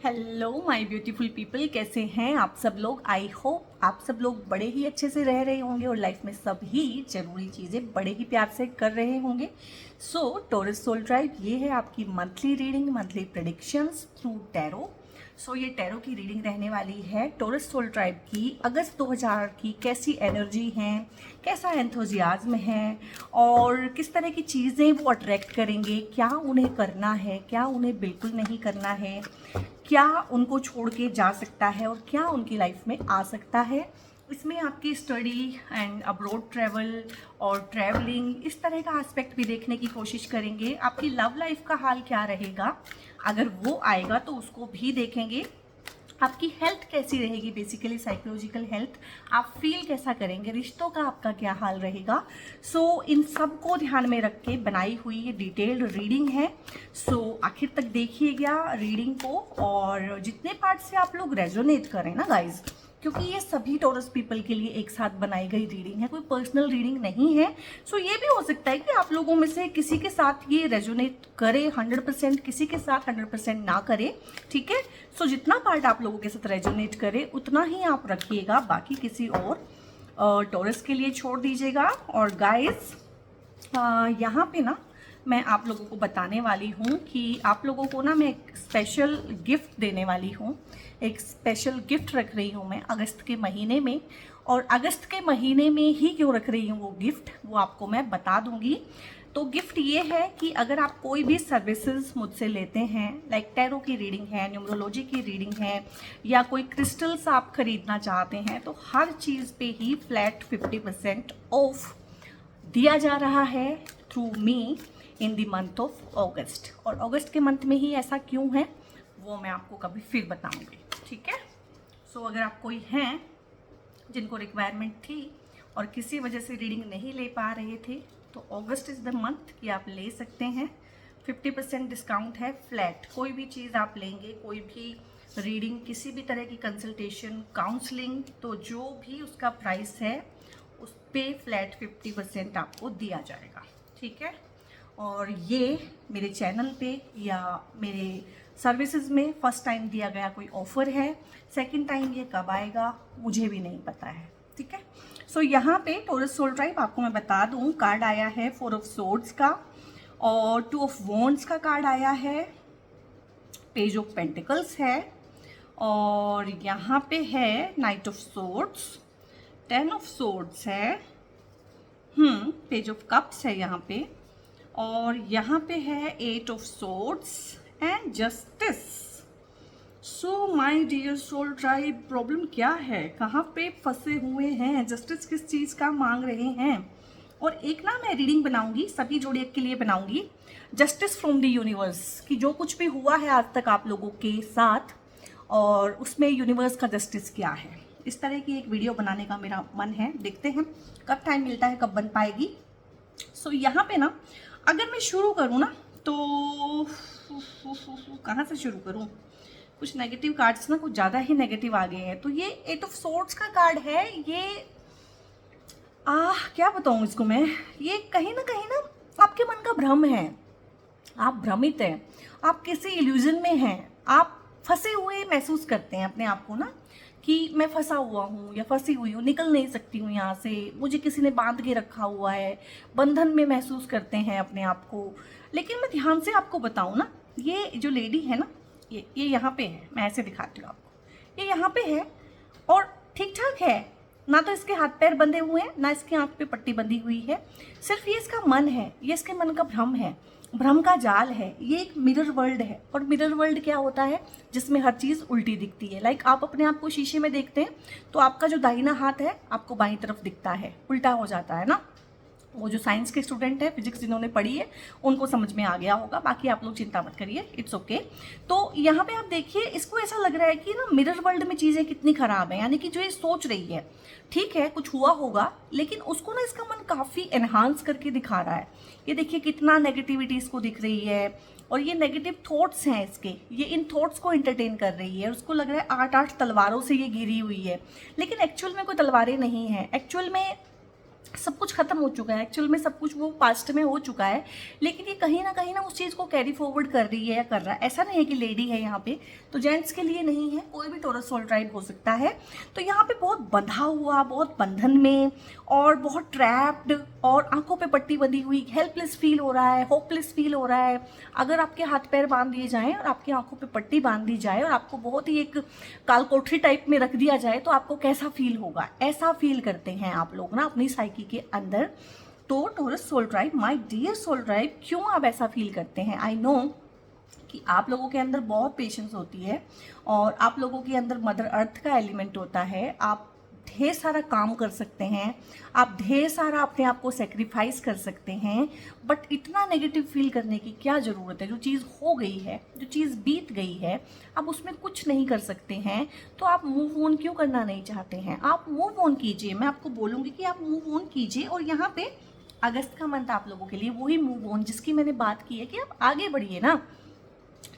Hello my beautiful people, कैसे हैं आप सब लोग। आई होप आप सब लोग बड़े ही अच्छे से रह रहे होंगे और लाइफ में सभी ज़रूरी चीज़ें बड़े ही प्यार से कर रहे होंगे। सो टॉरस सोल ट्राइब, ये है आपकी monthly reading, monthly predictions through tarot. So ये टैरो की रीडिंग रहने वाली है टॉरस सोल ट्राइब की अगस्त 2000 की कैसी एनर्जी हैं, कैसा एंथुजियाज्म है और किस तरह की चीज़ें वो अट्रैक्ट करेंगे, क्या उन्हें करना है, क्या उन्हें बिल्कुल नहीं करना है, क्या उनको छोड़ के जा सकता है और क्या उनकी लाइफ में आ सकता है। इसमें आपकी स्टडी एंड अब्रॉड ट्रैवल और ट्रैवलिंग, इस तरह का एस्पेक्ट भी देखने की कोशिश करेंगे। आपकी लव लाइफ का हाल क्या रहेगा, अगर वो आएगा तो उसको भी देखेंगे। आपकी हेल्थ कैसी रहेगी, बेसिकली साइकोलॉजिकल हेल्थ, आप फील कैसा करेंगे, रिश्तों का आपका क्या हाल रहेगा। सो इन सब को ध्यान में रख के बनाई हुई ये डिटेल्ड रीडिंग है। सो आखिर तक देखिएगा रीडिंग को और जितने पार्ट से आप लोग रेजोनेट करें ना गाइज, क्योंकि ये सभी टॉरस पीपल के लिए एक साथ बनाई गई रीडिंग है, कोई पर्सनल रीडिंग नहीं है। सो ये भी हो सकता है कि आप लोगों में से किसी के साथ ये रेजोनेट करे 100%, किसी के साथ 100% ना करे, ठीक है। सो जितना पार्ट आप लोगों के साथ रेजोनेट करे उतना ही आप रखिएगा, बाकी किसी और टॉरस के लिए छोड़ दीजिएगा। और गाइस यहाँ पे ना मैं आप लोगों को बताने वाली हूँ कि आप लोगों को ना मैं एक स्पेशल गिफ्ट देने वाली हूँ। एक स्पेशल गिफ्ट रख रही हूँ मैं अगस्त के महीने में, और अगस्त के महीने में ही क्यों रख रही हूँ वो गिफ्ट, वो आपको मैं बता दूँगी। तो गिफ्ट ये है कि अगर आप कोई भी सर्विसेज मुझसे लेते हैं, लाइक टैरो की रीडिंग है, न्यूमरोलॉजी की रीडिंग है, या कोई क्रिस्टल्स आप खरीदना चाहते हैं, तो हर चीज़ पे ही फ्लैट 50% ऑफ दिया जा रहा है through me in the month of अगस्त। और अगस्त के मंथ में ही ऐसा क्यों है वो मैं आपको कभी फिर बताऊंगी, ठीक है। सो अगर आप कोई हैं जिनको रिक्वायरमेंट थी और किसी वजह से रीडिंग नहीं ले पा रहे थे, तो अगस्त इज़ द मंथ कि आप ले सकते हैं। 50% डिस्काउंट है फ्लैट। कोई भी चीज़ आप लेंगे, कोई भी रीडिंग, किसी भी तरह की कंसल्टेशन, काउंसलिंग, तो जो भी उसका प्राइस है उस पे फ्लैट 50% आपको दिया जाएगा, ठीक है। और ये मेरे चैनल पे या मेरे सर्विसेज में फर्स्ट टाइम दिया गया कोई ऑफ़र है। सेकंड टाइम ये कब आएगा मुझे भी नहीं पता है, ठीक है। सो यहाँ पे टॉरस सोल ट्राइब आपको मैं बता दूँ, कार्ड आया है 4 ऑफ सोर्ड्स का, और 2 ऑफ वॉन्ड्स का कार्ड आया है, पेज ऑफ पेंटिकल्स है, और यहाँ पे है knight of swords, 10 of swords है, पेज ऑफ कप्स है यहाँ पे, और यहाँ पे है 8 of swords and justice. So my dear soul tribe, problem क्या है, कहाँ पे फंसे हुए हैं, जस्टिस किस चीज़ का मांग रहे हैं। और एक ना मैं रीडिंग बनाऊंगी, सभी जोड़ियक के लिए बनाऊंगी, जस्टिस फ्रॉम द यूनिवर्स, कि जो कुछ भी हुआ है आज तक आप लोगों के साथ और उसमें यूनिवर्स का जस्टिस क्या है। इस तरह की एक वीडियो बनाने का मेरा मन है, देखते हैं कब टाइम मिलता है, कब बन पाएगी। सो यहाँ पे ना अगर मैं शुरू करूँ ना तो कहाँ से शुरू करूँ, कुछ नेगेटिव कार्ड्स ना कुछ ज़्यादा ही नेगेटिव आ गए हैं। तो ये 8 ऑफ सोर्ड्स का कार्ड है, ये क्या बताऊँ इसको मैं, ये कहीं ना आपके मन का भ्रम है, आप भ्रमित हैं, आप किसी इल्यूजन में हैं, आप फंसे हुए महसूस करते हैं अपने आप को ना, कि मैं फंसा हुआ हूँ या फंसी हुई हूँ, निकल नहीं सकती हूँ यहाँ से, मुझे किसी ने बांध के रखा हुआ है, बंधन में महसूस करते हैं अपने आप को। लेकिन मैं ध्यान से आपको बताऊँ ना, ये जो लेडी है ना, ये यहाँ पे है, मैं ऐसे दिखाती हूँ आपको, ये यहाँ पे है और ठीक ठाक है, ना तो इसके हाथ पैर बंधे हुए हैं, ना इसकी आँख पे पट्टी बंधी हुई है, सिर्फ ये इसका मन है, ये इसके मन का भ्रम है, भ्रम का जाल है। ये एक मिरर वर्ल्ड है, और मिरर वर्ल्ड क्या होता है, जिसमें हर चीज़ उल्टी दिखती है। लाइक आप अपने आप को शीशे में देखते हैं तो आपका जो दाहिना हाथ है आपको बाईं तरफ दिखता है, उल्टा हो जाता है ना। वो जो साइंस के स्टूडेंट है, फिजिक्स जिन्होंने पढ़ी है, उनको समझ में आ गया होगा, बाकी आप लोग चिंता मत करिए, इट्स ओके। तो यहाँ पे आप देखिए, इसको ऐसा लग रहा है कि ना मिरर वर्ल्ड में चीज़ें कितनी ख़राब है, यानी कि जो ये सोच रही है, ठीक है कुछ हुआ होगा, लेकिन उसको ना इसका मन काफ़ी एनहांस करके दिखा रहा है। ये देखिए कितना नेगेटिविटी इसको दिख रही है, और ये नेगेटिव थॉट्स हैं इसके, ये इन थॉट्स को एंटरटेन कर रही है। उसको लग रहा है 8 तलवारों से ये घिरी हुई है, लेकिन एक्चुअल में कोई तलवारें नहीं है। एक्चुअल में सब कुछ खत्म हो चुका है, एक्चुअल में सब कुछ वो पास्ट में हो चुका है, लेकिन ये कहीं ना उस चीज़ को कैरी फॉरवर्ड कर रही है या कर रहा है। ऐसा नहीं है कि लेडी है यहाँ पे, तो जेंट्स के लिए नहीं है, कोई भी टॉरस सोल ट्राइब हो सकता है। तो यहाँ पे बहुत बंधा हुआ, बहुत बंधन में और बहुत ट्रैप्ड और आंखों पे पट्टी बंधी हुई, हेल्पलेस फील हो रहा है, होपलेस फील हो रहा है। अगर आपके हाथ पैर बांध दिए जाएं और आपकी आंखों पे पट्टी बांध दी जाए और आपको बहुत ही एक कालकोठरी टाइप में रख दिया जाए तो आपको कैसा फील होगा? ऐसा फील करते हैं आप लोग ना अपनी साइकी के अंदर। तो Taurus soul tribe, my dear soul tribe, क्यों आप ऐसा फील करते हैं? आई नो कि आप लोगों के अंदर बहुत पेशेंस होती है और आप लोगों के अंदर मदर अर्थ का एलिमेंट होता है। आप ढेर सारा काम कर सकते हैं, आप ढेर सारा अपने आप को सेक्रीफाइस कर सकते हैं, बट इतना नेगेटिव फील करने की क्या ज़रूरत है? जो चीज़ हो गई है, जो चीज़ बीत गई है, आप उसमें कुछ नहीं कर सकते हैं, तो आप मूव ऑन क्यों करना नहीं चाहते हैं? आप मूव ऑन कीजिए, मैं आपको बोलूँगी कि आप मूव ऑन कीजिए। और यहाँ पे अगस्त का मंथ आप लोगों के लिए वही मूव ऑन जिसकी मैंने बात की है कि आप आगे बढ़िए ना।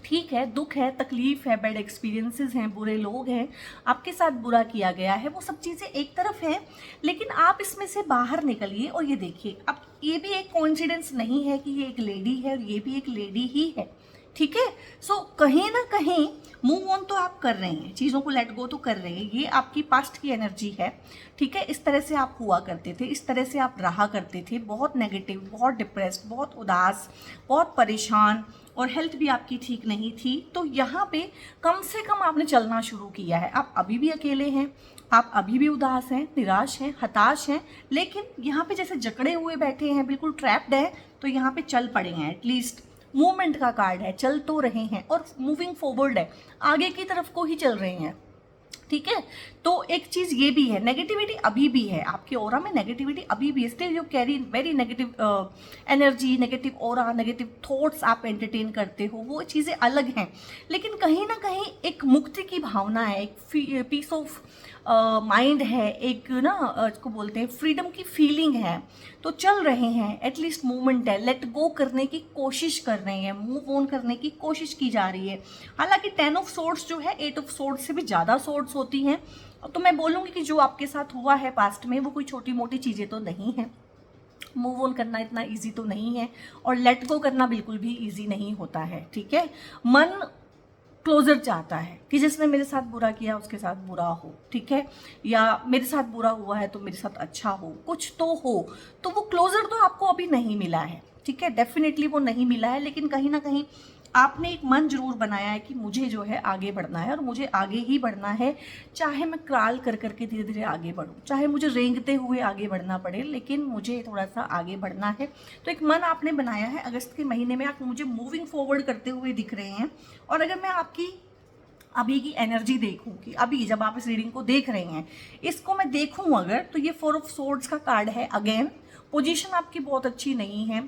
ठीक है, दुख है, तकलीफ है, बैड एक्सपीरियंसेस हैं, बुरे लोग हैं, आपके साथ बुरा किया गया है, वो सब चीज़ें एक तरफ हैं, लेकिन आप इसमें से बाहर निकलिए। और ये देखिए, अब ये भी एक कोइंसिडेंस नहीं है कि ये एक लेडी है और ये भी एक लेडी ही है। ठीक है, सो कहीं ना कहीं मूव ऑन तो आप कर रहे हैं, चीज़ों को लेट गो तो कर रहे हैं, ये आपकी पास्ट की एनर्जी है। ठीक है, इस तरह से आप हुआ करते थे, इस तरह से आप रहा करते थे, बहुत नेगेटिव, बहुत डिप्रेस्ड, बहुत उदास, बहुत परेशान, और हेल्थ भी आपकी ठीक नहीं थी। तो यहाँ पे कम से कम आपने चलना शुरू किया है। आप अभी भी अकेले हैं, आप अभी भी उदास हैं, निराश हैं, हताश हैं, लेकिन यहाँ पे जैसे जकड़े हुए बैठे हैं, बिल्कुल ट्रैप्ड है, तो यहाँ पे चल पड़े हैं। एटलीस्ट मूवमेंट का कार्ड है, चल तो रहे हैं और मूविंग फॉरवर्ड है, आगे की तरफ को ही चल रहे हैं। ठीक है, तो एक चीज ये भी है, नेगेटिविटी अभी भी है आपके ऑरा में, नेगेटिविटी अभी भी, still you carry very negative energy, negative aura, negative thoughts आप एंटरटेन करते हो, वो चीज़ें अलग हैं। लेकिन कहीं ना कहीं एक मुक्ति की भावना है, एक पीस ऑफ माइंड है, एक ना इसको बोलते हैं फ्रीडम की फीलिंग है। तो चल रहे हैं, एटलीस्ट मूवमेंट है, लेट गो करने की कोशिश कर रहे हैं, मूव ऑन करने की कोशिश की जा रही है। हालांकि 10 ऑफ सोर्ड्स जो है 8 ऑफ सोर्ड्स से भी ज़्यादा सोर्ड्स होती हैं। तो मैं बोलूँगी कि जो आपके साथ हुआ है पास्ट में वो कोई छोटी मोटी चीज़ें तो नहीं है। मूव ऑन करना इतना इजी तो नहीं है और लेट गो करना बिल्कुल भी इजी नहीं होता है। ठीक है, मन क्लोजर चाहता है कि जिसने मेरे साथ बुरा किया उसके साथ बुरा हो, ठीक है, या मेरे साथ बुरा हुआ है तो मेरे साथ अच्छा हो, कुछ तो हो। तो वो क्लोजर तो आपको अभी नहीं मिला है। ठीक है, डेफिनेटली वो नहीं मिला है, लेकिन कहीं ना कहीं आपने एक मन जरूर बनाया है कि मुझे जो है आगे बढ़ना है और मुझे आगे ही बढ़ना है, चाहे मैं क्राल कर करके धीरे धीरे आगे बढ़ूँ, चाहे मुझे रेंगते हुए आगे बढ़ना पड़े, लेकिन मुझे थोड़ा सा आगे बढ़ना है। तो एक मन आपने बनाया है, अगस्त के महीने में आप मुझे मूविंग फॉरवर्ड करते हुए दिख रहे हैं। और अगर मैं आपकी अभी की एनर्जी देखूं कि अभी जब आप इस रीडिंग को देख रहे हैं, इसको मैं देखूं अगर, तो ये 4 ऑफ सोर्ड्स का कार्ड है। अगेन पोजीशन आपकी बहुत अच्छी नहीं है,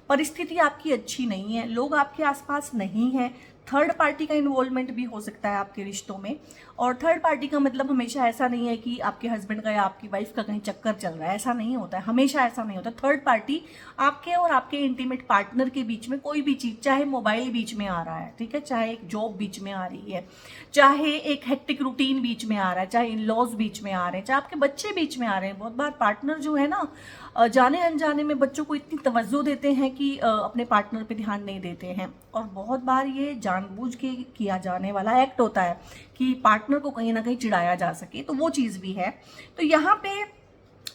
परिस्थिति आपकी अच्छी नहीं है, लोग आपके आसपास नहीं हैं, थर्ड पार्टी का इन्वॉल्वमेंट भी हो सकता है आपके रिश्तों में। और थर्ड पार्टी का मतलब हमेशा ऐसा नहीं है कि आपके हस्बैंड का या आपकी वाइफ का कहीं चक्कर चल रहा है, ऐसा नहीं होता है, हमेशा ऐसा नहीं होता। थर्ड पार्टी आपके और आपके इंटीमेट पार्टनर के बीच में कोई भी चीज़, चाहे मोबाइल बीच में आ रहा है, ठीक है, चाहे एक जॉब बीच में आ रही है, चाहे एक हेक्टिक रूटीन बीच में आ रहा है, चाहे इन लॉज बीच में आ रहे हैं, चाहे आपके बच्चे बीच में आ रहे हैं। बहुत बार पार्टनर जो है ना, जाने अनजाने में बच्चों को इतनी तवज्जो देते हैं कि अपने पार्टनर पे ध्यान नहीं देते हैं। और बहुत बार ये जानबूझ के किया जाने वाला एक्ट होता है कि पार्टनर को कहीं ना कहीं चिढ़ाया जा सके, तो वो चीज़ भी है। तो यहाँ पे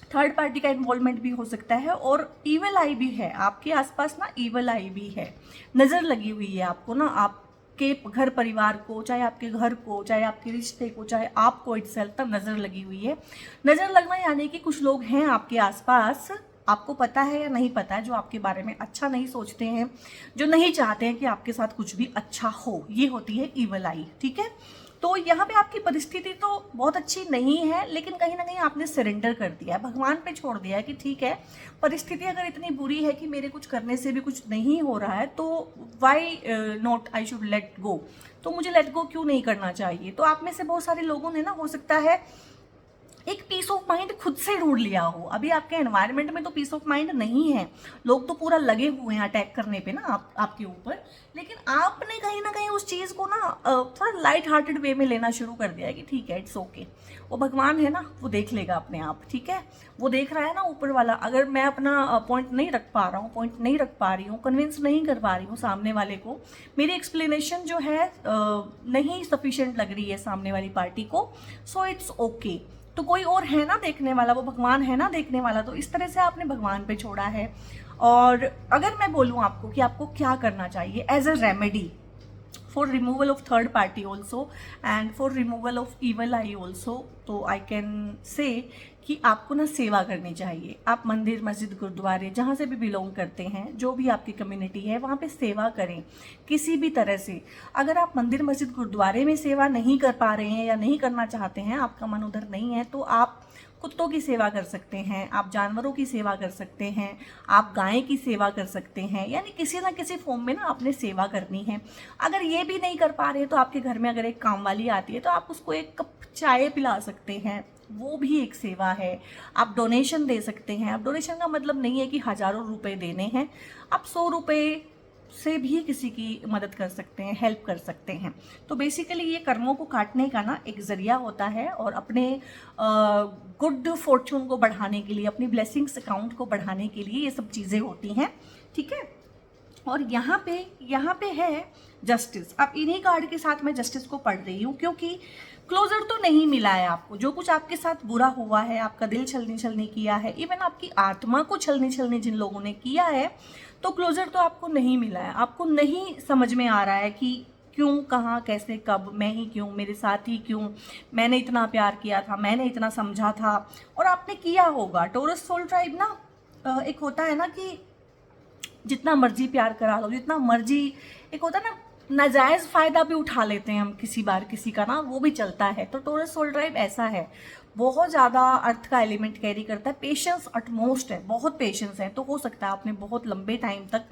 थर्ड पार्टी का इन्वॉल्वमेंट भी हो सकता है और ईवल आई भी है आपके आसपास ना, ईवल आई भी है, नज़र लगी हुई है आपको ना, आपके घर परिवार को, चाहे आपके घर को, चाहे आपके रिश्ते को, चाहे आपको इटसेल्फ तक नज़र लगी हुई है। नज़र लगना यानी कि कुछ लोग हैं आपके आसपास, आपको पता है या नहीं पता है, जो आपके बारे में अच्छा नहीं सोचते हैं, जो नहीं चाहते हैं कि आपके साथ कुछ भी अच्छा हो, ये होती है ईवल आई। ठीक है, तो यहाँ पे आपकी परिस्थिति तो बहुत अच्छी नहीं है, लेकिन कहीं ना कहीं आपने सरेंडर कर दिया है, भगवान पे छोड़ दिया है कि ठीक है, परिस्थिति अगर इतनी बुरी है कि मेरे कुछ करने से भी कुछ नहीं हो रहा है, तो why not I should let go, तो मुझे लेट गो क्यों नहीं करना चाहिए। तो आप में से बहुत सारे लोगों ने ना, हो सकता है एक पीस ऑफ माइंड खुद से ढूंढ लिया हो। अभी आपके एनवायरनमेंट में तो पीस ऑफ माइंड नहीं है, लोग तो पूरा लगे हुए हैं अटैक करने पे ना आपके ऊपर, लेकिन आपने कहीं ना कहीं उस चीज़ को ना थोड़ा लाइट हार्टेड वे में लेना शुरू कर दिया है कि ठीक है, इट्स ओके, वो भगवान है ना, वो देख लेगा अपने आप, ठीक है, वो देख रहा है ना ऊपर वाला। अगर मैं अपना पॉइंट नहीं रख पा रहा हूँ, पॉइंट नहीं रख पा रही हूँ, कन्विंस नहीं कर पा रही हूँ सामने वाले को, मेरी एक्सप्लेनेशन जो है नहीं सफिशिएंट लग रही है सामने वाली पार्टी को, सो इट्स ओके, तो कोई और है ना देखने वाला, वो भगवान है ना देखने वाला। तो इस तरह से आपने भगवान पे छोड़ा है। और अगर मैं बोलूँ आपको कि आपको क्या करना चाहिए as a remedy for removal of third party also and for removal of evil eye also, तो आई कैन से कि आपको ना सेवा करनी चाहिए। आप मंदिर, मस्जिद, गुरुद्वारे, जहाँ से भी बिलोंग करते हैं, जो भी आपकी कम्युनिटी है, वहाँ पे सेवा करें किसी भी तरह से। अगर आप मंदिर, मस्जिद, गुरुद्वारे में सेवा नहीं कर पा रहे हैं या नहीं करना चाहते हैं, आपका मन उधर नहीं है, तो आप कुत्तों की सेवा कर सकते हैं, आप जानवरों की सेवा कर सकते हैं, आप गाय की सेवा कर सकते हैं, यानी किसी ना किसी फॉर्म में ना आपने सेवा करनी है। अगर ये भी नहीं कर पा रहे तो आपके घर में अगर एक काम वाली आती है तो आप उसको एक कप चाय पिला सकते हैं, वो भी एक सेवा है। आप डोनेशन दे सकते हैं। अब डोनेशन का मतलब नहीं है कि हज़ारों रुपए देने हैं, आप 100 रुपये से भी किसी की मदद कर सकते हैं, हेल्प कर सकते हैं। तो बेसिकली ये कर्मों को काटने का ना एक ज़रिया होता है, और अपने गुड फॉर्चून को बढ़ाने के लिए, अपनी ब्लेसिंग्स अकाउंट को बढ़ाने के लिए ये सब चीज़ें होती हैं, ठीक है। और यहाँ पे है जस्टिस। अब इन्हीं कार्ड के साथ मैं जस्टिस को पढ़ रही हूँ, क्योंकि क्लोजर तो नहीं मिला है आपको। जो कुछ आपके साथ बुरा हुआ है, आपका दिल छलनी छलनी किया है, इवन आपकी आत्मा को छलनी छलनी जिन लोगों ने किया है, तो क्लोजर तो आपको नहीं मिला है। आपको नहीं समझ में आ रहा है कि क्यों, कहाँ, कैसे, कब, मैं ही क्यों, मेरे साथ ही क्यों, मैंने इतना प्यार किया था, मैंने इतना समझा था, और आपने किया होगा। टॉरस सोल ट्राइब ना एक होता है ना कि जितना मर्जी प्यार करा लो, जितना मर्जी, एक होता है ना नाजायज़ फ़ायदा भी उठा लेते हैं हम किसी बार किसी का ना, वो भी चलता है। तो टॉरस सोल ट्राइब ऐसा है, बहुत ज़्यादा अर्थ का एलिमेंट कैरी करता है, पेशेंस अटमोस्ट है, बहुत पेशेंस है। तो हो सकता है आपने बहुत लंबे टाइम तक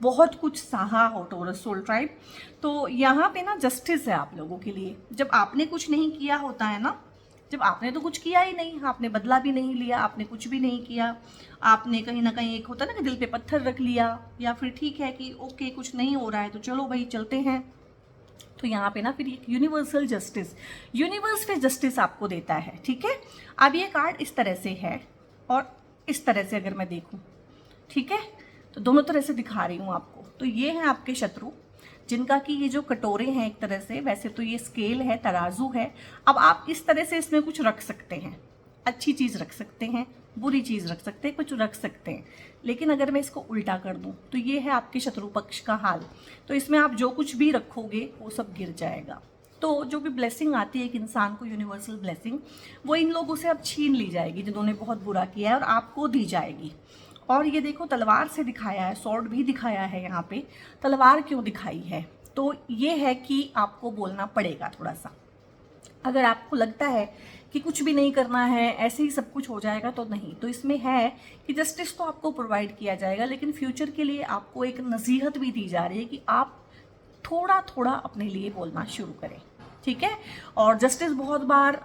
बहुत कुछ सहा हो टॉरस सोल ट्राइब। तो यहाँ पे ना जस्टिस है आप लोगों के लिए। जब आपने कुछ नहीं किया होता है ना, जब आपने तो कुछ किया ही नहीं, आपने बदला भी नहीं लिया, आपने कुछ भी नहीं किया, आपने कहीं ना कहीं एक होता है ना कि दिल पे पत्थर रख लिया, या फिर ठीक है कि ओके कुछ नहीं हो रहा है तो चलो भाई चलते हैं, तो यहाँ पे ना फिर एक यूनिवर्सल जस्टिस, यूनिवर्स पे जस्टिस आपको देता है, ठीक है। अब ये कार्ड इस तरह से है और इस तरह से अगर मैं देखूँ, ठीक है, तो दोनों तरह से दिखा रही हूँ आपको। तो ये हैं आपके शत्रु, जिनका कि ये जो कटोरे हैं एक तरह से, वैसे तो ये स्केल है, तराजू है। अब आप इस तरह से इसमें कुछ रख सकते हैं, अच्छी चीज़ रख सकते हैं, बुरी चीज़ रख सकते हैं, कुछ रख सकते हैं। लेकिन अगर मैं इसको उल्टा कर दूं तो ये है आपके शत्रु पक्ष का हाल। तो इसमें आप जो कुछ भी रखोगे वो सब गिर जाएगा। तो जो भी ब्लेसिंग आती है एक इंसान को, यूनिवर्सल ब्लेसिंग, वो इन लोगों से अब छीन ली जाएगी जिन्होंने बहुत बुरा किया है, और आपको दी जाएगी। और ये देखो तलवार से दिखाया है, सॉर्ड भी दिखाया है यहाँ पे। तलवार क्यों दिखाई है? तो ये है कि आपको बोलना पड़ेगा थोड़ा सा। अगर आपको लगता है कि कुछ भी नहीं करना है, ऐसे ही सब कुछ हो जाएगा, तो नहीं। तो इसमें है कि जस्टिस तो आपको प्रोवाइड किया जाएगा, लेकिन फ्यूचर के लिए आपको एक नसीहत भी दी जा रही है कि आप थोड़ा थोड़ा अपने लिए बोलना शुरू करें, ठीक है। और जस्टिस बहुत बार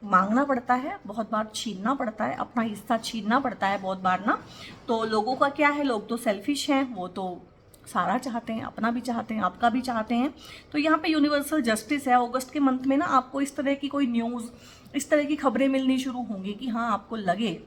मांगना पड़ता है, बहुत बार छीनना पड़ता है, अपना हिस्सा छीनना पड़ता है बहुत बार ना। तो लोगों का क्या है, लोग तो सेल्फिश हैं, वो तो सारा चाहते हैं, अपना भी चाहते हैं, आपका भी चाहते हैं। तो यहाँ पे यूनिवर्सल जस्टिस है। अगस्त के मंथ में ना आपको इस तरह की कोई न्यूज़, इस तरह की खबरें मिलनी शुरू होंगी कि हाँ, आपको लगे,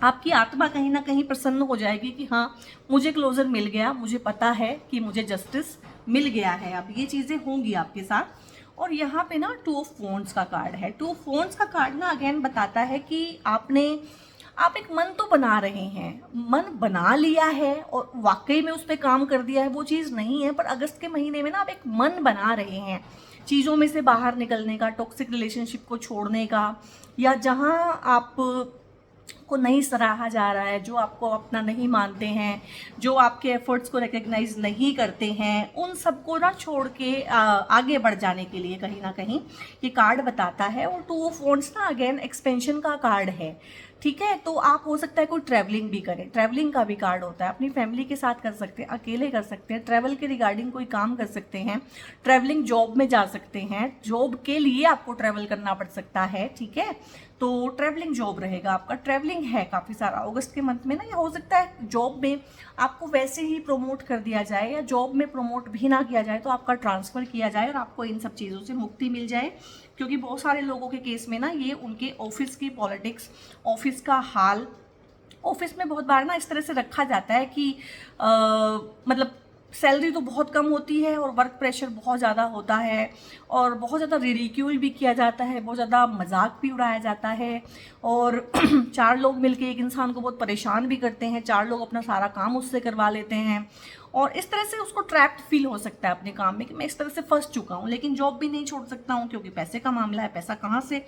आपकी आत्मा कहीं ना कहीं प्रसन्न हो जाएगी कि हाँ, मुझे क्लोजर मिल गया, मुझे पता है कि मुझे जस्टिस मिल गया है। अब ये चीज़ें होंगी आपके साथ। और यहाँ पे ना 2 ऑफ वॉन्ड्स का कार्ड है। 2 ऑफ वॉन्ड्स का कार्ड ना अगेन बताता है कि आप एक मन तो बना रहे हैं, मन बना लिया है और वाकई में उस पर काम कर दिया है, वो चीज़ नहीं है। पर अगस्त के महीने में ना आप एक मन बना रहे हैं चीज़ों में से बाहर निकलने का, टॉक्सिक रिलेशनशिप को छोड़ने का, या जहाँ आप को नहीं सराहा जा रहा है, जो आपको अपना नहीं मानते हैं, जो आपके एफर्ट्स को रिकग्नाइज नहीं करते हैं, उन सबको ना छोड़ के आगे बढ़ जाने के लिए कहीं ना कहीं ये कार्ड बताता है। और टू ऑफ वॉन्ड्स ना अगेन एक्सपेंशन का कार्ड है, ठीक है। तो आप हो सकता है कोई ट्रैवलिंग भी करें, ट्रैवलिंग का भी कार्ड होता है, अपनी फैमिली के साथ कर सकते हैं, अकेले कर सकते हैं, ट्रैवल के रिगार्डिंग कोई काम कर सकते हैं, ट्रैवलिंग जॉब में जा सकते हैं, जॉब के लिए आपको ट्रैवल करना पड़ सकता है, ठीक है। तो ट्रैवलिंग जॉब रहेगा आपका, ट्रैवलिंग है काफ़ी सारा अगस्त के मंथ में ना। ये हो सकता है जॉब में आपको वैसे ही प्रमोट कर दिया जाए, या जॉब में प्रमोट भी ना किया जाए तो आपका ट्रांसफ़र किया जाए और आपको इन सब चीज़ों से मुक्ति मिल जाए। क्योंकि बहुत सारे लोगों के केस में ना ये उनके ऑफिस की पॉलिटिक्स, ऑफिस का हाल, ऑफिस में बहुत बार ना इस तरह से रखा जाता है कि मतलब सैलरी तो बहुत कम होती है और वर्क प्रेशर बहुत ज़्यादा होता है और बहुत ज़्यादा रिडिक्यूल भी किया जाता है, बहुत ज़्यादा मजाक भी उड़ाया जाता है और 4 लोग मिलके एक इंसान को बहुत परेशान भी करते हैं, 4 लोग अपना सारा काम उससे करवा लेते हैं और इस तरह से उसको ट्रैप्ड फील हो सकता है अपने काम में कि मैं इस तरह से फंस चुका हूँ। लेकिन जॉब भी नहीं छोड़ सकता हूँ क्योंकि पैसे का मामला है, पैसा कहाँ से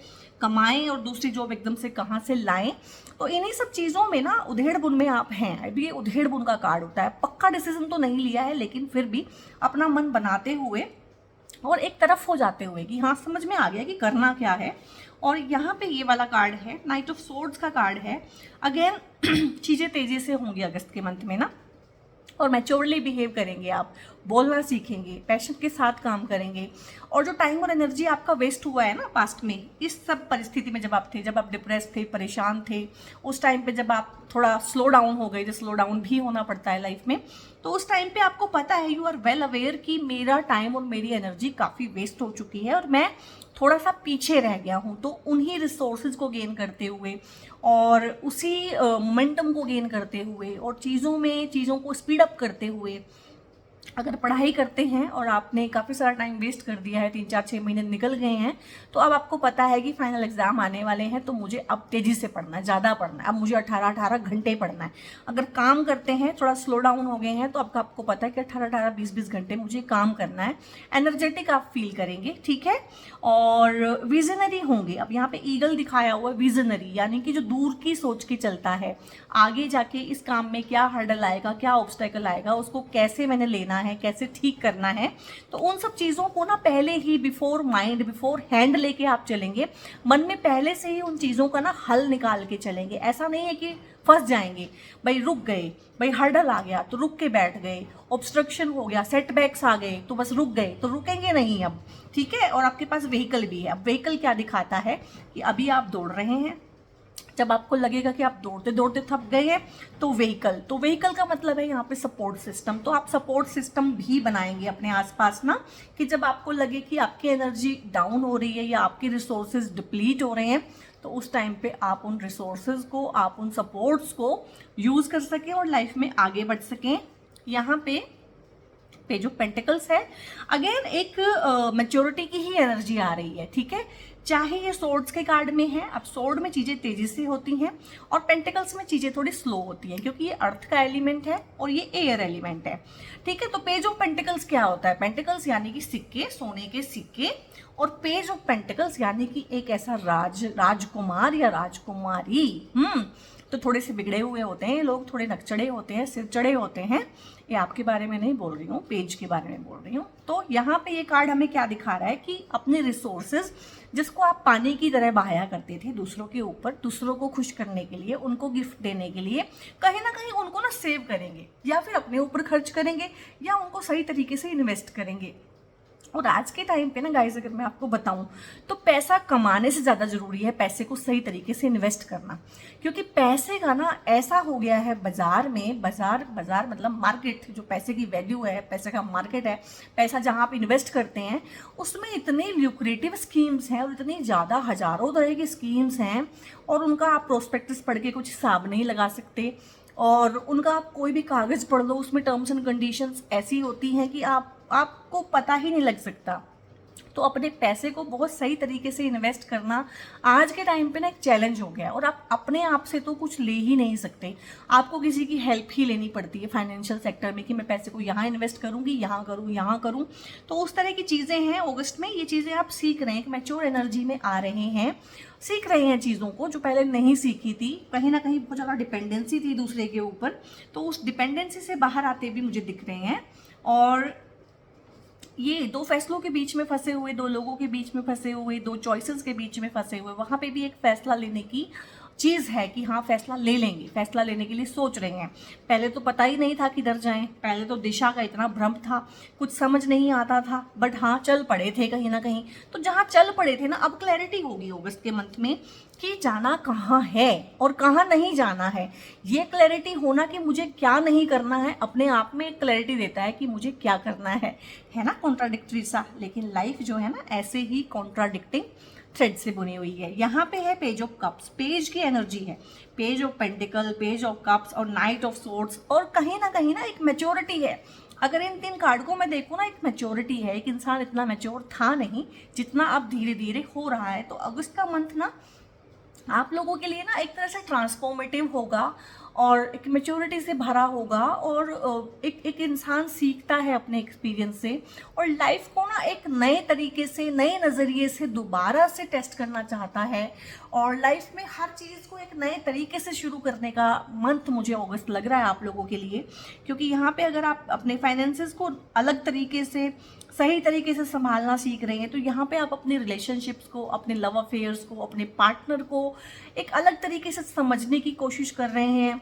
कमाएं और दूसरी जॉब एकदम से कहाँ से लाएं। तो इन्हीं सब चीज़ों में ना उधेड़ बुन में आप हैं। अभी ये उधेड़ बुन का कार्ड होता है, पक्का डिसीजन तो नहीं लिया है लेकिन फिर भी अपना मन बनाते हुए और एक तरफ हो जाते हुए कि हाँ समझ में आ गया कि करना क्या है। और यहाँ पे ये वाला कार्ड है, नाइट ऑफ सोर्ड्स का कार्ड है। अगेन चीज़ें तेज़ी से होंगी अगस्त के मंथ में ना, और मैच्योरली बिहेव करेंगे, आप बोलना सीखेंगे, पैशन के साथ काम करेंगे। और जो टाइम और एनर्जी आपका वेस्ट हुआ है ना पास्ट में, इस सब परिस्थिति में जब आप थे, जब आप डिप्रेस थे, परेशान थे, उस टाइम पे जब आप थोड़ा स्लो डाउन हो गए, जो स्लो डाउन भी होना पड़ता है लाइफ में, तो उस टाइम पे आपको पता है, यू आर वेल अवेयर कि मेरा टाइम और मेरी एनर्जी काफ़ी वेस्ट हो चुकी है और मैं थोड़ा सा पीछे रह गया हूँ। तो उन्हीं रिसोर्सेज को गेन करते हुए और उसी मोमेंटम को गेन करते हुए और चीज़ों को स्पीड अप करते हुए अगर पढ़ाई करते हैं और आपने काफ़ी सारा टाइम वेस्ट कर दिया है, 3-4-6 महीने निकल गए हैं, तो अब आपको पता है कि फाइनल एग्ज़ाम आने वाले हैं, तो मुझे अब तेज़ी से पढ़ना है, ज़्यादा पढ़ना है, अब मुझे 18-18 घंटे पढ़ना है। अगर काम करते हैं, थोड़ा स्लो डाउन हो गए हैं, तो आपको पता है कि 18-18 20-20 घंटे मुझे काम करना है। एनर्जेटिक आप फील करेंगे, ठीक है। और विजनरी होंगे। अब यहाँ पे ईगल दिखाया हुआ है, विजनरी यानी कि जो दूर की सोच के चलता है, आगे जाके इस काम में क्या हर्डल आएगा, क्या ऑब्स्टेकल आएगा, उसको कैसे मैंने लेना है, कैसे ठीक करना है। तो उन सब चीज़ों को ना पहले ही बिफोर माइंड, बिफोर हैंड लेके आप चलेंगे, मन में पहले से ही उन चीज़ों का ना हल निकाल के चलेंगे। ऐसा नहीं है कि फंस जाएंगे, भाई रुक गए, भाई हर्डल आ गया तो रुक के बैठ गए, ऑब्स्ट्रक्शन हो गया, सेटबैक्स आ गए तो बस रुक गए, तो रुकेंगे नहीं अब, ठीक है। और आपके पास व्हीकल भी है। अब व्हीकल क्या दिखाता है कि अभी आप दौड़ रहे हैं, जब आपको लगेगा कि आप दौड़ते दौड़ते थक गए हैं, तो व्हीकल का मतलब है यहाँ पे सपोर्ट सिस्टम। तो आप सपोर्ट सिस्टम भी बनाएंगे अपने आसपास ना, कि जब आपको लगे कि आपकी एनर्जी डाउन हो रही है या आपके रिसोर्सेज डिप्लीट हो रहे हैं, तो उस टाइम पे आप उन रिसोर्सेज को, आप उन सपोर्ट्स को यूज़ कर सकें और लाइफ में आगे बढ़ सकें। यहाँ पे पेज ऑफ पेंटिकल्स है, अगेन एक मैच्योरिटी की ही एनर्जी आ रही है, ठीक है। चाहे ये सोर्ड्स के कार्ड में है, अब सोर्ड में चीज़ें तेजी से होती हैं और पेंटिकल्स में चीज़ें थोड़ी स्लो होती हैं, क्योंकि ये अर्थ का एलिमेंट है और ये एयर एलिमेंट है, ठीक है। तो पेज ऑफ पेंटिकल्स क्या होता है? पेंटिकल्स यानी कि सिक्के, सोने के सिक्के, और पेज ऑफ पेंटिकल्स यानी कि एक ऐसा राजकुमार या राजकुमारी। तो थोड़े से बिगड़े हुए होते हैं लोग, थोड़े नकचड़े होते हैं, सिर चढ़े होते हैं। ये आपके बारे में नहीं बोल रही हूँ, पेज के बारे में बोल रही हूँ। तो यहाँ पे ये कार्ड हमें क्या दिखा रहा है कि अपने रिसोर्सेज, जिसको आप पानी की तरह बहाया करते थे दूसरों के ऊपर, दूसरों को खुश करने के लिए, उनको गिफ्ट देने के लिए, कहीं ना कहीं उनको ना सेव करेंगे या फिर अपने ऊपर खर्च करेंगे या उनको सही तरीके से इन्वेस्ट करेंगे। और आज के टाइम पे ना गाइस, अगर मैं आपको बताऊं तो पैसा कमाने से ज़्यादा ज़रूरी है पैसे को सही तरीके से इन्वेस्ट करना। क्योंकि पैसे का ना ऐसा हो गया है बाजार में, बाजार मतलब मार्केट, जो पैसे की वैल्यू है, पैसे का मार्केट है, पैसा जहां आप इन्वेस्ट करते हैं, उसमें इतनी ल्यूक्रेटिव स्कीम्स हैं और इतनी ज़्यादा हजारों तरह की स्कीम्स हैं, और उनका आप प्रोस्पेक्टस पढ़ के कुछ हिसाब नहीं लगा सकते। और उनका आप कोई भी कागज़ पढ़ लो, उसमें टर्म्स एंड कंडीशंस ऐसी होती हैं कि आपको पता ही नहीं लग सकता तो अपने पैसे को बहुत सही तरीके से इन्वेस्ट करना आज के टाइम पे ना एक चैलेंज हो गया है, और आप अपने आप से तो कुछ ले ही नहीं सकते, आपको किसी की हेल्प ही लेनी पड़ती है फाइनेंशियल सेक्टर में कि मैं पैसे को यहाँ इन्वेस्ट करूँगी, यहाँ करूँ। तो उस तरह की चीज़ें हैं। अगस्त में ये चीज़ें आप सीख रहे हैं, एक मैच्योर एनर्जी में आ रहे हैं, सीख रहे हैं चीज़ों को जो पहले नहीं सीखी थी। कहीं ना कहीं बहुत ज़्यादा डिपेंडेंसी थी दूसरे के ऊपर, तो उस डिपेंडेंसी से बाहर आते भी मुझे दिख रहे हैं। और ये दो फैसलों के बीच में फंसे हुए, दो लोगों के बीच में फंसे हुए, दो चॉइसेस के बीच में फंसे हुए, वहाँ पे भी एक फैसला लेने की चीज़ है कि हाँ फैसला ले लेंगे, फैसला लेने के लिए सोच रहे हैं। पहले तो पता ही नहीं था किधर जाएं, पहले तो दिशा का इतना भ्रम था, कुछ समझ नहीं आता था, बट हाँ चल पड़े थे कहीं ना कहीं। तो जहाँ चल पड़े थे ना, अब क्लैरिटी होगी अगस्त के मंथ में कि जाना कहाँ है और कहाँ नहीं जाना है। ये क्लैरिटी होना कि मुझे क्या नहीं करना है, अपने आप में एक क्लैरिटी देता है कि मुझे क्या करना है ना, कॉन्ट्राडिक्टरी सा। लेकिन लाइफ जो है ना ऐसे ही कॉन्ट्राडिक्टिंग थ्रेड से बुनी हुई है। यहाँ पे है पेज ऑफ कप्स, पेज की एनर्जी है, page of pentacle, page of cups और नाइट ऑफ सोर्ड्स, और कहीं ना एक मैच्योरिटी है। अगर इन 3 कार्ड को मैं देखूँ ना, एक मैच्योरिटी है। एक इंसान इतना मैच्योर था नहीं जितना अब धीरे धीरे हो रहा है। तो अगस्त का मंथ ना आप लोगों के लिए ना एक तरह से ट्रांसफॉर्मेटिव होगा और एक मेच्योरिटी से भरा होगा, और एक इंसान सीखता है अपने एक्सपीरियंस से और लाइफ को ना एक नए तरीके से, नए नज़रिए से दोबारा से टेस्ट करना चाहता है, और लाइफ में हर चीज़ को एक नए तरीके से शुरू करने का मंथ मुझे अगस्त लग रहा है आप लोगों के लिए। क्योंकि यहाँ पे अगर आप अपने फाइनेंसेस को अलग तरीके से, सही तरीके से संभालना सीख रहे हैं, तो यहाँ पे आप अपनी रिलेशनशिप्स को, अपने लव अफेयर्स को, अपने पार्टनर को एक अलग तरीके से समझने की कोशिश कर रहे हैं।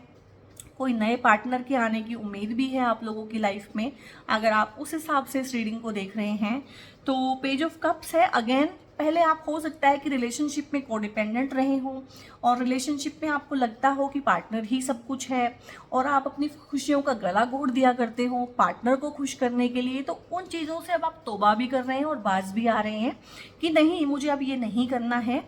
कोई नए पार्टनर के आने की उम्मीद भी है आप लोगों की लाइफ में, अगर आप उस हिसाब से इस रीडिंग को देख रहे हैं। तो पेज ऑफ कप्स है अगेन। पहले आप हो सकता है कि रिलेशनशिप में कोडिपेंडेंट रहे हों, और रिलेशनशिप में आपको लगता हो कि पार्टनर ही सब कुछ है, और आप अपनी खुशियों का गला घोट दिया करते हो पार्टनर को खुश करने के लिए। तो उन चीज़ों से अब आप तौबा भी कर रहे हैं और बाज भी आ रहे हैं कि नहीं, मुझे अब ये नहीं करना है।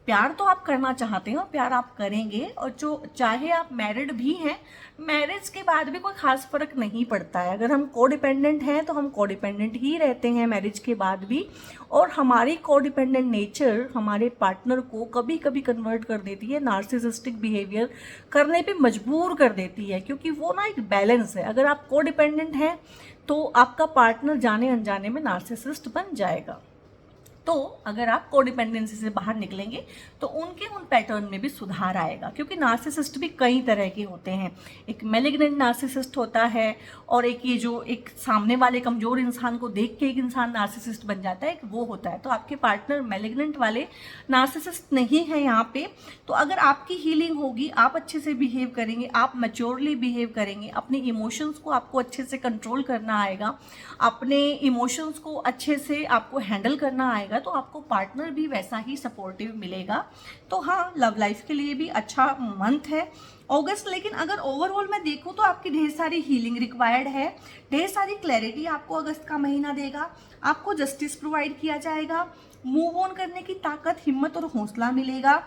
प्यार तो आप करना चाहते हैं और प्यार आप करेंगे, और जो चाहे आप मैरिड भी हैं, मैरिज के बाद भी कोई खास फर्क नहीं पड़ता है। अगर हम कोडिपेंडेंट हैं तो हम कोडिपेंडेंट ही रहते हैं मैरिज के बाद भी, और हमारी कोडिपेंडेंट नेचर हमारे पार्टनर को कभी कभी कन्वर्ट कर देती है, नार्सिसिस्टिक बिहेवियर करने पे मजबूर कर देती है, क्योंकि वो ना एक बैलेंस है। अगर आप कोडिपेंडेंट हैं तो आपका पार्टनर जाने अनजाने में नार्सिसिस्ट बन जाएगा। तो अगर आप कोडिपेंडेंसी से बाहर निकलेंगे तो उनके उन पैटर्न में भी सुधार आएगा, क्योंकि नार्सिसिस्ट भी कई तरह के होते हैं। एक मैलिग्नेंट नार्सिसिस्ट होता है, और एक ये जो एक सामने वाले कमज़ोर इंसान को देख के एक इंसान नार्सिसिस्ट बन जाता है, एक वो होता है। तो आपके पार्टनर मैलिग्नेंट वाले नार्सिसिस्ट नहीं है यहाँ पे। तो अगर आपकी हीलिंग होगी, आप अच्छे से बिहेव करेंगे, आप मैच्योरली बिहेव करेंगे, अपने इमोशंस को आपको अच्छे से कंट्रोल करना आएगा, अपने इमोशंस को अच्छे से आपको हैंडल करना आएगा, तो आपको पार्टनर भी वैसा ही सपोर्टिव मिलेगा। तो हाँ, लव लाइफ के लिए भी अच्छा मंथ है अगस्त। लेकिन अगर ओवरऑल मैं देखूँ तो आपकी ढेर सारी हीलिंग रिक्वायर्ड है, ढेर सारी क्लैरिटी आपको अगस्त का महीना देगा। आपको जस्टिस प्रोवाइड किया जाएगा, मूव ऑन करने की ताकत, हिम्मत और हौसला मिलेगा।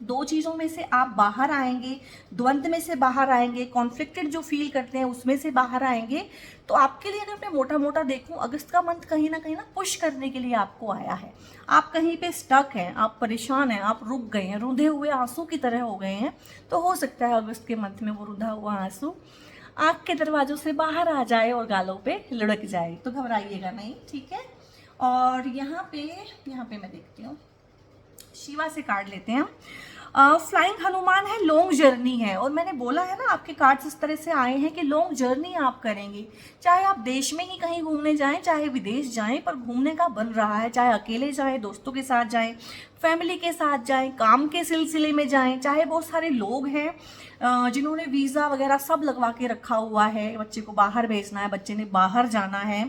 2 चीज़ों में से आप बाहर आएंगे, द्वंद्व में से बाहर आएंगे, कॉन्फ्लिक्टेड जो फील करते हैं उसमें से बाहर आएंगे। तो आपके लिए अगर मैं मोटा मोटा देखूं, अगस्त का मंथ कहीं ना पुश करने के लिए आपको आया है। आप कहीं पे स्टक हैं, आप परेशान हैं, आप रुक गए हैं, रुंधे हुए आंसू की तरह हो गए हैं। तो हो सकता है अगस्त के मंथ में वो रुंधा हुआ आंसू आँख के दरवाजों से बाहर आ जाए और गालों पे लुढ़क जाए। तो घबराइएगा नहीं, ठीक है। और यहाँ पे मैं देखती हूँ, शिवा से कार्ड लेते हैं। फ्लाइंग हनुमान है, लॉन्ग जर्नी है, और मैंने बोला है ना आपके कार्ड्स इस तरह से आए हैं कि लॉन्ग जर्नी आप करेंगे। चाहे आप देश में ही कहीं घूमने जाएं, चाहे विदेश जाएं, पर घूमने का बन रहा है। चाहे अकेले जाएं, दोस्तों के साथ जाएं, फैमिली के साथ जाएं, काम के सिलसिले में जाएं, चाहे बहुत सारे लोग हैं जिन्होंने वीज़ा वगैरह सब लगवा के रखा हुआ है, बच्चे को बाहर भेजना है, बच्चे ने बाहर जाना है,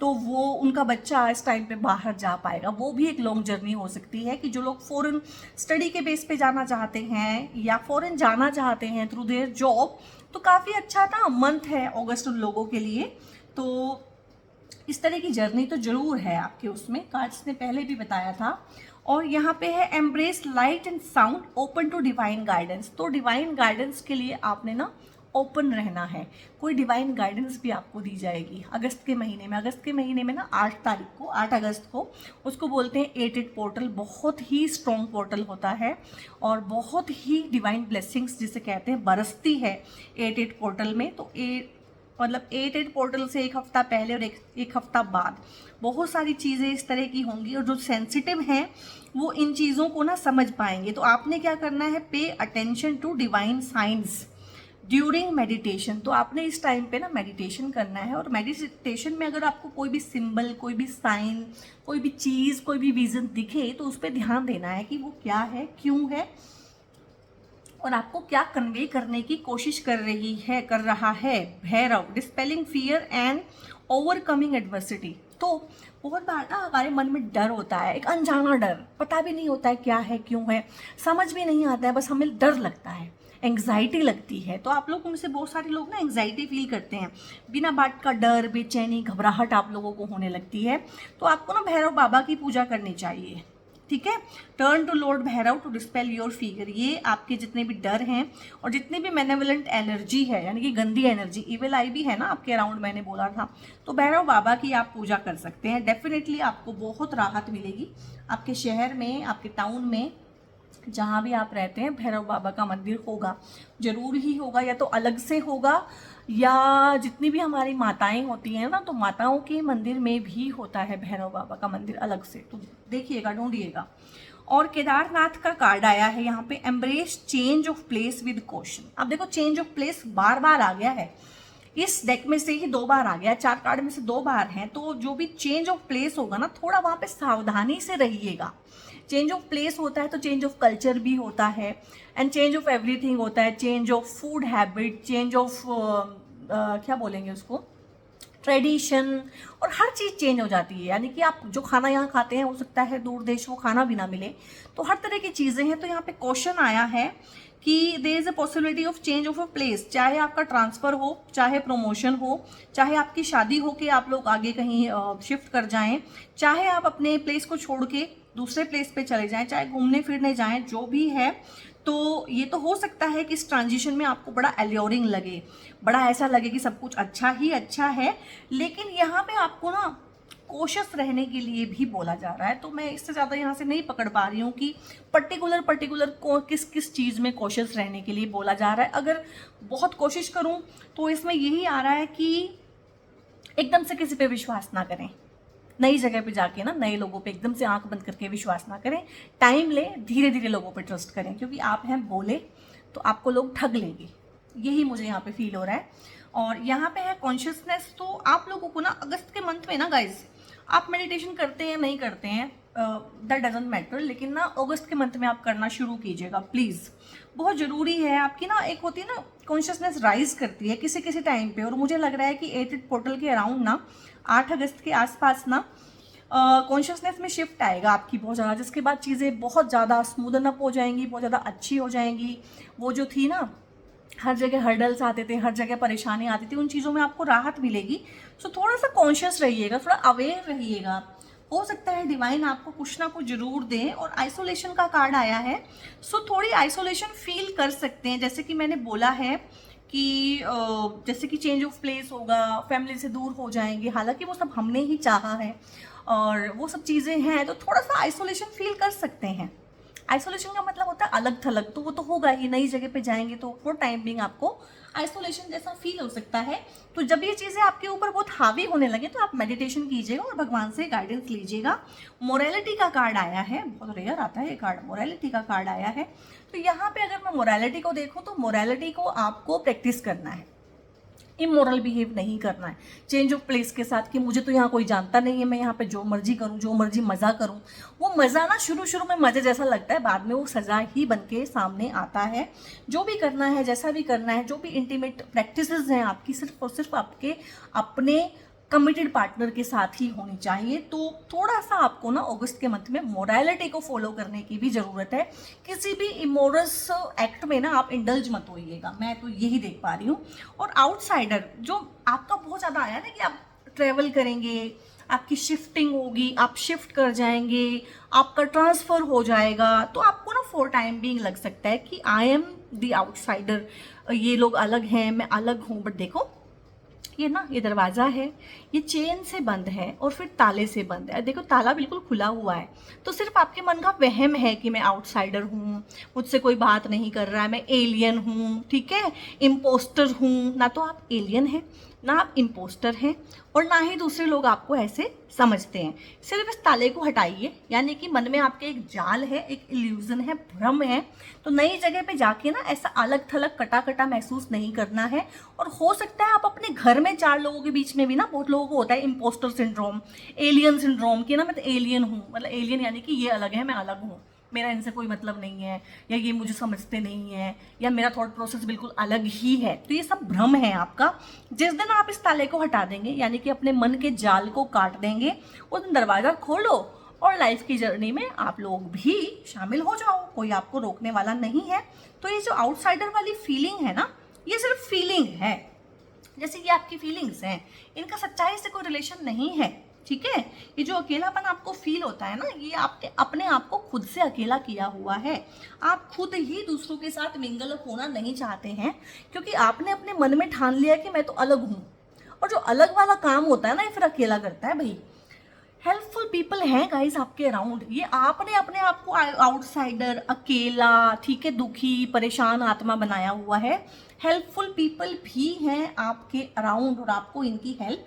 तो वो उनका बच्चा इस टाइम पे बाहर जा पाएगा। वो भी एक लॉन्ग जर्नी हो सकती है कि जो लोग फॉरेन स्टडी के बेस पे जाना चाहते हैं या फॉरेन जाना चाहते हैं थ्रू देयर जॉब, तो काफ़ी अच्छा था मंथ है अगस्त उन लोगों के लिए। तो इस तरह की जर्नी तो जरूर है आपके उसमें, कार्ड्स ने पहले भी बताया था। और यहाँ पे है embrace light and sound, open to divine guidance. तो डिवाइन गाइडेंस के लिए आपने ना ओपन रहना है। कोई डिवाइन गाइडेंस भी आपको दी जाएगी अगस्त के महीने में ना 8 अगस्त को उसको बोलते हैं 8 पोर्टल। बहुत ही स्ट्रॉन्ग पोर्टल होता है और बहुत ही डिवाइन ब्लेसिंग्स जिसे कहते हैं बरसती है 8 पोर्टल में। तो 8 पोर्टल से एक हफ्ता पहले और एक हफ्ता बाद बहुत सारी चीज़ें इस तरह की होंगी और जो सेंसिटिव हैं वो इन चीज़ों को ना समझ पाएंगे। तो आपने क्या करना है, pay attention to divine science during meditation. तो आपने इस टाइम पे ना मेडिटेशन करना है और मेडिटेशन में अगर आपको कोई भी सिंबल, कोई भी साइन, कोई भी चीज़, कोई भी विजन दिखे तो उस पर ध्यान देना है कि वो क्या है, क्यों है और आपको क्या कन्वे करने की कोशिश कर रहा है। Bhairav dispelling fear and overcoming adversity. तो बहुत बार ना हमारे मन में डर होता है, एक अनजाना डर, पता भी नहीं होता है क्या है, क्यों है, समझ भी नहीं आता है, बस हमें डर लगता है, एंग्जाइटी लगती है। तो आप लोग में से बहुत सारे लोग ना एंग्जाइटी फील करते हैं, बिना बात का डर, बेचैनी, घबराहट आप लोगों को होने लगती है। तो आपको ना भैरव बाबा की पूजा करनी चाहिए, ठीक है। Turn to lord Bhairav to dispel your fear. ये आपके जितने भी डर हैं और जितनी भी मैनेवलेंट एनर्जी है, यानी कि गंदी एनर्जी, इविल आई भी है ना आपके अराउंड, मैंने बोला था, तो भैरव बाबा की आप पूजा कर सकते हैं। डेफिनेटली आपको बहुत राहत मिलेगी। आपके शहर में, आपके टाउन में, जहाँ भी आप रहते हैं, भैरव बाबा का मंदिर होगा, जरूर ही होगा, या तो अलग से होगा या जितनी भी हमारी माताएं होती हैं ना, तो माताओं के मंदिर में भी होता है भैरव बाबा का मंदिर अलग से। तो देखिएगा, ढूंढिएगा। और केदारनाथ का कार्ड आया है यहाँ पे, embrace change of place with caution. अब देखो, चेंज ऑफ प्लेस बार बार आ गया है, इस डेक में से ही 2 बार आ गया, 4 कार्ड में से 2 बार हैं। तो जो भी चेंज ऑफ प्लेस होगा ना, थोड़ा वहाँ पे सावधानी से रहिएगा। चेंज ऑफ प्लेस होता है तो चेंज ऑफ कल्चर भी होता है एंड चेंज ऑफ एवरीथिंग होता है, change of food habit, change of क्या बोलेंगे उसको, ट्रेडिशन, और हर चीज़ चेंज हो जाती है। यानी कि आप जो खाना यहाँ खाते हैं हो सकता है दूर देश वो खाना भी ना मिले, तो हर तरह की चीज़ें हैं। तो यहाँ पे क्वेश्चन आया है कि there is a possibility of change of a place, चाहे आपका ट्रांसफ़र हो, चाहे प्रमोशन हो, चाहे आपकी शादी हो कि आप लोग आगे कहीं शिफ्ट कर जाएं, चाहे आप अपने प्लेस को छोड़ के दूसरे प्लेस पे चले जाएं, चाहे घूमने फिरने जाएं, जो भी है। तो ये तो हो सकता है कि इस ट्रांजिशन में आपको बड़ा एल्योरिंग लगे, बड़ा ऐसा लगे कि सब कुछ अच्छा ही अच्छा है, लेकिन यहाँ पे आपको ना कोशिश रहने के लिए भी बोला जा रहा है। तो मैं इससे ज़्यादा यहाँ से नहीं पकड़ पा रही हूँ कि पर्टिकुलर को किस किस चीज़ में कोशिश रहने के लिए बोला जा रहा है। अगर बहुत कोशिश करूँ तो इसमें यही आ रहा है कि एकदम से किसी पे विश्वास ना करें, नई जगह पे जाके ना नए लोगों पे एकदम से आंख बंद करके विश्वास ना करें, टाइम ले, धीरे धीरे लोगों पे ट्रस्ट करें, क्योंकि आप हैं बोले तो आपको लोग ठग लेंगे, यही मुझे यहाँ पे फील हो रहा है। और यहाँ पे है कॉन्शियसनेस। तो आप लोगों को ना अगस्त के मंथ में ना गाइज, आप मेडिटेशन करते हैं नहीं करते हैं दैट डजंट मैटर, लेकिन ना अगस्त के मंथ में आप करना शुरू कीजिएगा प्लीज़, बहुत ज़रूरी है। आपकी ना एक होती है ना कॉन्शियसनेस राइज करती है किसी किसी टाइम पे, और मुझे लग रहा है कि 8 पोर्टल के अराउंड ना 8 अगस्त के आसपास ना कॉन्शियसनेस में शिफ्ट आएगा आपकी बहुत ज़्यादा, जिसके बाद चीज़ें बहुत ज़्यादा स्मूदन अप हो जाएंगी, बहुत ज़्यादा अच्छी हो जाएंगी। वो जो थी ना, हर जगह हर्डल्स आते थे, हर जगह परेशानी आती थी, उन चीज़ों में आपको राहत मिलेगी। सो थोड़ा सा कॉन्शियस रहिएगा, थोड़ा अवेयर रहिएगा। हो सकता है डिवाइन आपको कुछ ना कुछ जरूर दें। और आइसोलेशन का कार्ड आया है, सो थोड़ी आइसोलेशन फील कर सकते हैं, जैसे कि मैंने बोला है कि जैसे कि चेंज ऑफ प्लेस होगा, फैमिली से दूर हो जाएंगे, हालांकि वो सब हमने ही चाहा है और वो सब चीज़ें हैं, तो थोड़ा सा आइसोलेशन फील कर सकते हैं। आइसोलेशन का मतलब होता है अलग थलग, तो वो तो होगा ही, नई जगह पे जाएंगे तो फॉर टाइम बिंग आपको आइसोलेशन जैसा फील हो सकता है। तो जब ये चीज़ें आपके ऊपर बहुत हावी होने लगे तो आप मेडिटेशन कीजिएगा और भगवान से गाइडेंस लीजिएगा। मोरालिटी का कार्ड आया है, बहुत रेयर आता है ये कार्ड, मोरालिटी का कार्ड आया है। तो यहाँ पे अगर मैं मोरालिटी को देखूँ तो मोरालिटी को आपको प्रैक्टिस करना है, इमोरल बिहेव नहीं करना है चेंज ऑफ प्लेस के साथ, कि मुझे तो यहाँ कोई जानता नहीं है, मैं यहाँ पे जो मर्जी करूँ, जो मर्जी मज़ा करूँ। वो मज़ा ना शुरू में मज़े जैसा लगता है, बाद में वो सज़ा ही बन के सामने आता है। जो भी करना है, जैसा भी करना है, जो भी इंटीमेट प्रैक्टिसेस हैं आपकी, सिर्फ और सिर्फ आपके अपने कमिटेड पार्टनर के साथ ही होनी चाहिए। तो थोड़ा सा आपको ना अगस्त के मंथ में मोरालिटी को फॉलो करने की भी ज़रूरत है। किसी भी इमोरस एक्ट में ना आप इंडल्ज मत होइएगा, मैं तो यही देख पा रही हूँ। और आउटसाइडर जो आपका बहुत ज़्यादा आया ना कि आप ट्रेवल करेंगे, आपकी शिफ्टिंग होगी, आप शिफ्ट कर जाएंगे, आपका ट्रांसफ़र हो जाएगा, तो आपको ना फॉर टाइम बीइंग लग सकता है कि आई एम द आउटसाइडर। ये लोग अलग हैं, मैं अलग हूँ, बट देखो ये दरवाज़ा है, ये चेन से बंद है और फिर ताले से बंद है। देखो ताला बिल्कुल खुला हुआ है, तो सिर्फ आपके मन का वहम है कि मैं आउटसाइडर हूँ, मुझसे कोई बात नहीं कर रहा है, मैं एलियन हूँ, ठीक है, इम्पोस्टर हूँ। ना तो आप एलियन हैं, ना आप इम्पोस्टर हैं, और ना ही दूसरे लोग आपको ऐसे समझते हैं। सिर्फ इस ताले को हटाइए, यानी कि मन में आपके एक जाल है, एक इल्यूजन है, भ्रम है। तो नई जगह पे जाके ना ऐसा अलग थलग कटा कटा महसूस नहीं करना है। और हो सकता है आप अपने घर में 4 लोगों के बीच में भी ना, बहुत लोगों को होता है इम्पोस्टर सिंड्रोम, एलियन सिंड्रोम, कि ना मैं तो एलियन हूँ, मतलब एलियन यानी कि ये अलग है, मैं अलग हूँ, मेरा इनसे कोई मतलब नहीं है, या ये मुझे समझते नहीं है, या मेरा थॉट प्रोसेस बिल्कुल अलग ही है। तो ये सब भ्रम है आपका। जिस दिन आप इस ताले को हटा देंगे, यानी कि अपने मन के जाल को काट देंगे, उस दिन दरवाज़ा खोलो और लाइफ की जर्नी में आप लोग भी शामिल हो जाओ, कोई आपको रोकने वाला नहीं है। तो ये जो आउटसाइडर वाली फीलिंग है ना, ये सिर्फ फीलिंग है, जैसे ये आपकी फीलिंग्स हैं, इनका सच्चाई से कोई रिलेशन नहीं है, ठीक है। ये जो अकेलापन आपको फील होता है ना, ये आपके अपने आप को खुद से अकेला किया हुआ है। आप खुद ही दूसरों के साथ मिंगल होना नहीं चाहते हैं, क्योंकि आपने अपने मन में ठान लिया कि मैं तो अलग हूँ। और जो अलग वाला काम होता है ना, ये फिर अकेला करता है भाई। हेल्पफुल पीपल हैं गाइस आपके अराउंड, ये आपने अपने आप को आउटसाइडर, अकेला, ठीक है, दुखी, परेशान आत्मा बनाया हुआ है। हेल्पफुल पीपल भी हैं आपके अराउंड, और आपको इनकी हेल्प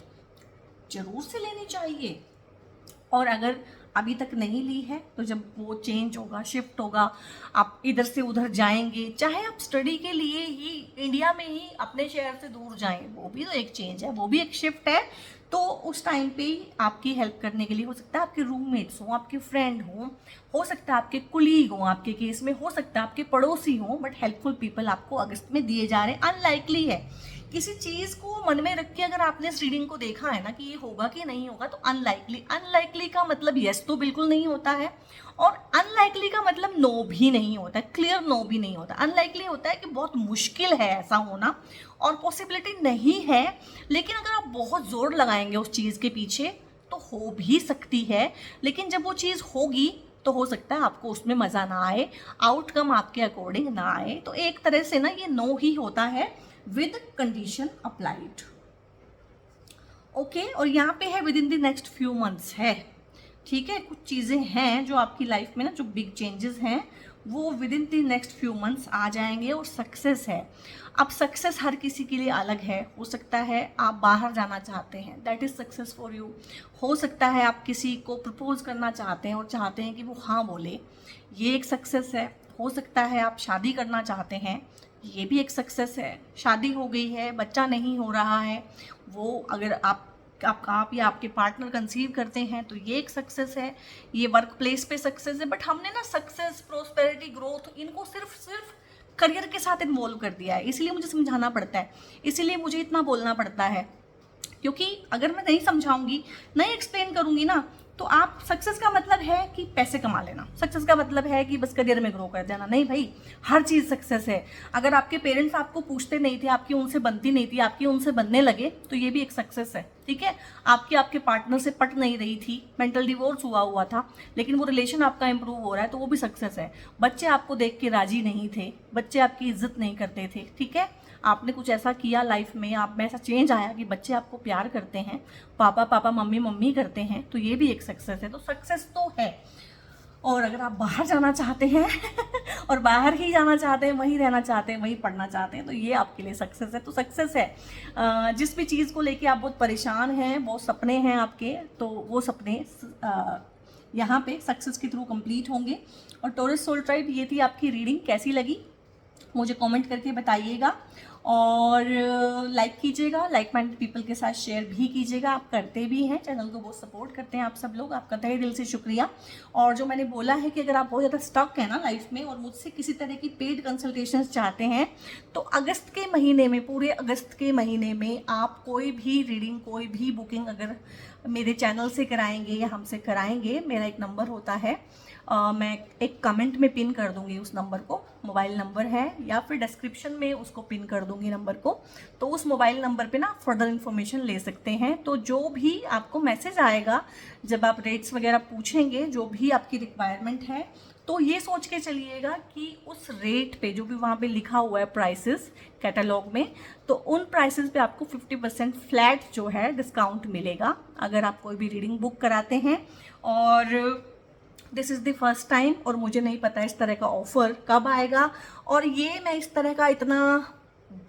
जरूर से लेनी चाहिए। और अगर अभी तक नहीं ली है, तो जब वो चेंज होगा, शिफ्ट होगा, आप इधर से उधर जाएंगे, चाहे आप स्टडी के लिए ही इंडिया में ही अपने शहर से दूर जाएं, वो भी तो एक चेंज है, वो भी एक शिफ्ट है। तो उस टाइम पे आपकी हेल्प करने के लिए हो सकता है आपके रूममेट्स हों, आपके फ्रेंड हों, हो सकता है आपके कुलीग हों, आपके केस में हो सकता है आपके पड़ोसी हों, बट हेल्पफुल पीपल आपको अगस्त में दिए जा रहे हैं। अनलाइकली है, किसी चीज़ को मन में रख के अगर आपने इस रीडिंग को देखा है ना कि ये होगा कि नहीं होगा, तो अनलाइकली, अनलाइकली का मतलब यस तो बिल्कुल नहीं होता है, और अनलाइकली का मतलब नो भी नहीं होता है, क्लियर नो भी नहीं होता। अनलाइकली होता है कि बहुत मुश्किल है ऐसा होना, और पॉसिबिलिटी नहीं है, लेकिन अगर आप बहुत जोर लगाएंगे उस चीज़ के पीछे तो हो भी सकती है। लेकिन जब वो चीज़ होगी तो हो सकता है आपको उसमें मज़ा ना आए, आउटकम आपके अकॉर्डिंग ना आए। तो एक तरह से ना ये नो ही होता है विद कंडीशन अप्लाइड, ओके। और यहाँ पे है with in the next few months है, ठीक है। कुछ चीज़ें हैं जो आपकी लाइफ में ना, जो बिग चेंजेस हैं, वो within the next few months आ जाएंगे। और सक्सेस है, अब सक्सेस हर किसी के लिए अलग है। हो सकता है आप बाहर जाना चाहते हैं, that is success for you. हो सकता है आप किसी को प्रपोज करना चाहते हैं और चाहते हैं कि वो हाँ बोले, ये एक सक्सेस है। हो सकता है आप शादी करना चाहते हैं, ये भी एक सक्सेस है। शादी हो गई है, बच्चा नहीं हो रहा है, वो अगर आप या आपके पार्टनर कंसीव करते हैं तो ये एक सक्सेस है। ये वर्क प्लेस पे सक्सेस है। बट हमने ना सक्सेस, प्रोस्पेरिटी, ग्रोथ, इनको सिर्फ करियर के साथ इन्वॉल्व कर दिया है, इसलिए मुझे समझाना पड़ता है, इसीलिए मुझे इतना बोलना पड़ता है। क्योंकि अगर मैं नहीं समझाऊंगी, नहीं एक्सप्लेन करूंगी ना, तो आप सक्सेस का मतलब है कि पैसे कमा लेना, सक्सेस का मतलब है कि बस करियर में ग्रो कर जाना, नहीं भाई, हर चीज़ सक्सेस है। अगर आपके पेरेंट्स आपको पूछते नहीं थे, आपकी उनसे बनती नहीं थी, आपकी उनसे बनने लगे, तो ये भी एक सक्सेस है, ठीक है। आपके पार्टनर से पट नहीं रही थी, मेंटल डिवोर्स हुआ था, लेकिन वो रिलेशन आपका इंप्रूव हो रहा है, तो वो भी सक्सेस है। बच्चे आपको देख के राजी नहीं थे, बच्चे आपकी इज्जत नहीं करते थे, ठीक है, आपने कुछ ऐसा किया लाइफ में, आप में ऐसा चेंज आया कि बच्चे आपको प्यार करते हैं, पापा पापा मम्मी मम्मी करते हैं, तो ये भी एक सक्सेस है। तो सक्सेस तो है। और अगर आप बाहर जाना चाहते हैं और बाहर ही जाना चाहते हैं, वहीं रहना चाहते हैं, वहीं पढ़ना चाहते हैं, तो ये आपके लिए सक्सेस है। तो सक्सेस है। जिस भी चीज़ को लेके आप बहुत परेशान हैं, बहुत सपने हैं आपके, तो वो सपने यहाँ पे सक्सेस के थ्रू कंप्लीट होंगे। और टॉरस सोल ट्राइब, ये थी आपकी रीडिंग। कैसी लगी मुझे कमेंट करके बताइएगा, और लाइक कीजिएगा, लाइक माइंडेड पीपल के साथ शेयर भी कीजिएगा। आप करते भी हैं, चैनल को बहुत सपोर्ट करते हैं आप सब लोग, आपका तहे दिल से शुक्रिया। और जो मैंने बोला है कि अगर आप बहुत ज़्यादा स्टक है ना लाइफ में और मुझसे किसी तरह की पेड कंसल्टेशंस चाहते हैं, तो अगस्त के महीने में, पूरे अगस्त के महीने में आप कोई भी रीडिंग, कोई भी बुकिंग अगर मेरे चैनल से कराएंगे या हमसे कराएंगे, मेरा एक नंबर होता है, मैं एक कमेंट में पिन कर दूंगी उस नंबर को, मोबाइल नंबर है, या फिर डिस्क्रिप्शन में उसको पिन कर दूंगी नंबर को। तो उस मोबाइल नंबर पे ना फर्दर इन्फॉर्मेशन ले सकते हैं। तो जो भी आपको मैसेज आएगा, जब आप रेट्स वगैरह पूछेंगे, जो भी आपकी रिक्वायरमेंट है, तो तो ये सोच के चलिएगा कि उस रेट पे जो भी वहाँ पे लिखा हुआ है प्राइसेस कैटलॉग में, तो उन प्राइसेस पे आपको 50% फ्लैट जो है डिस्काउंट मिलेगा अगर आप कोई भी रीडिंग बुक कराते हैं। और this is the first time, और मुझे नहीं पता इस तरह का ऑफ़र कब आएगा, और ये मैं इस तरह का इतना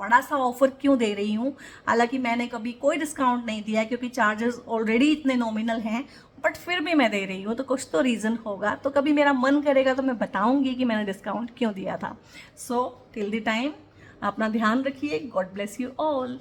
बड़ा सा ऑफ़र क्यों दे रही हूँ। हालांकि मैंने कभी कोई डिस्काउंट नहीं दिया क्योंकि चार्जेस ऑलरेडी इतने नॉमिनल हैं, बट फिर भी मैं दे रही हूँ, तो कुछ तो रीज़न होगा। तो कभी मेरा मन करेगा तो मैं बताऊँगी कि मैंने डिस्काउंट क्यों दिया था। सो टिल द टाइम अपना ध्यान रखिए। God bless you all.